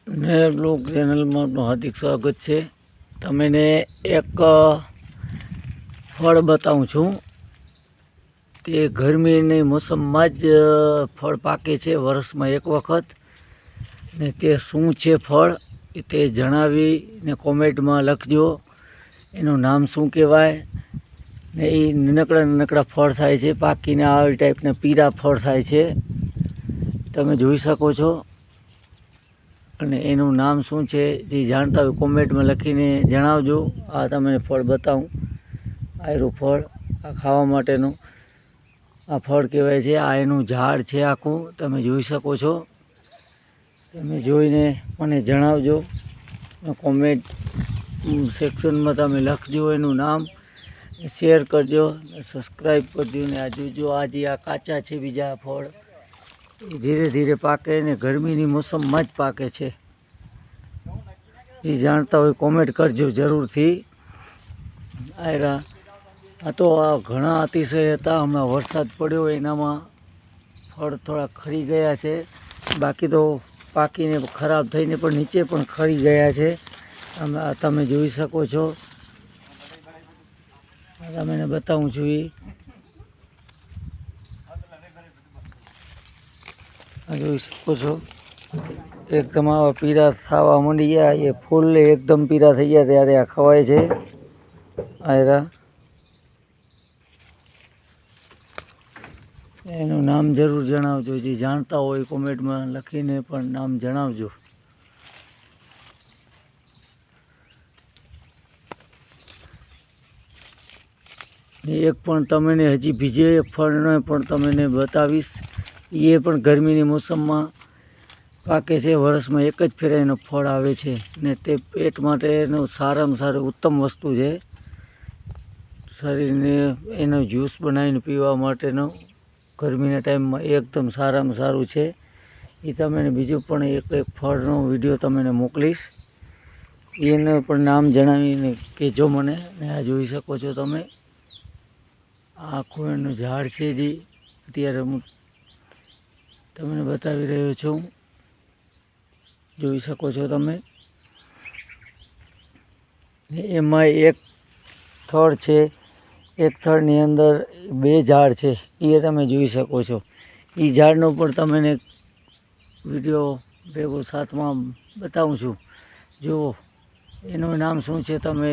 ને બ્લોગ ચેનલમાં આપનું હાર્દિક સ્વાગત છે। તમને એક ફળ બતાવું છું। તે ગરમીની મોસમમાં જ ફળ પાકે છે, વર્ષમાં એક વખત। ને તે શું છે ફળ તે જણાવીને કોમેન્ટમાં લખજો। એનું નામ શું કહેવાય ને એ નાનકડા નાનકડા ફળ થાય છે, પાકીને આવી ટાઈપના પીળા ફળ થાય છે, તમે જોઈ શકો છો। અને એનું નામ શું છે જે જાણતા હોય કોમેન્ટમાં લખીને જણાવજો। આ તમને ફળ બતાવું, આયરું ફળ, આ ખાવા માટેનું આ ફળ કહેવાય છે। આ એનું ઝાડ છે આખું, તમે જોઈ શકો છો। તમે જોઈને મને જણાવજો, કોમેન્ટ સેક્શનમાં તમે લખજો એનું નામ, શેર કરજો, સબસ્ક્રાઈબ કરજો। ને આ જોજો, આજે આ કાચા છે બીજા ફળ, એ ધીરે ધીરે પાકે ને ગરમીની મોસમમાં જ પાકે છે। જે જાણતા હોય કોમેન્ટ કરજો જરૂરથી। આ તો આ ઘણા અતિશય હતા, હમણાં વરસાદ પડ્યો એનામાં ફળ થોડા ખરી ગયા છે, બાકી તો પાકીને ખરાબ થઈને પણ નીચે પણ ખરી ગયા છે। તમે જોઈ શકો છો, તમને બતાવું છું। જોઈ શકો છો, એકદમ આવા પીળા થવા માંડી ગયા, એ ફૂલ એકદમ પીળા થઈ ગયા ત્યારે આ ખવાય છે। આયરા એનું નામ જરૂર જણાવજો, જે જાણતા હોય કોમેન્ટમાં લખીને પણ નામ જણાવજો। એક પણ તમને હજી બીજે ફળને પણ તમને બતાવીશ, એ પણ ગરમીની મોસમમાં પાકે છે, વર્ષમાં એક જ ફેર એનો ફળ આવે છે ને તે પેટ માટેનું સારામાં સારું ઉત્તમ વસ્તુ છે। શરીરને એનો જ્યુસ બનાવીને પીવા માટેનો ગરમીના ટાઈમમાં એકદમ સારામાં સારું છે। એ તમને બીજું પણ એક ફળનો વિડીયો તમને મોકલીશ, એનું પણ નામ જણાવીને કહેજો મને। ને આ જોઈ શકો છો તમે, આખું એનું ઝાડ છે જે અત્યારે હું તમને બતાવી રહ્યો છું, જોઈ શકો છો તમે। એમાં એક થડ છે, એક થડની અંદર બે ઝાડ છે, એ તમે જોઈ શકો છો। એ ઝાડનો પણ તમને વિડીયો ભેગો સાથમાં બતાવું છું, જુઓ એનું નામ શું છે તમે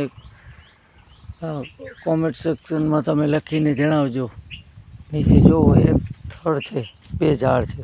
કોમેન્ટ સેક્શનમાં તમે લખીને જણાવજો। નીચે જુઓ, એક થડ છે, બે ઝાડ છે।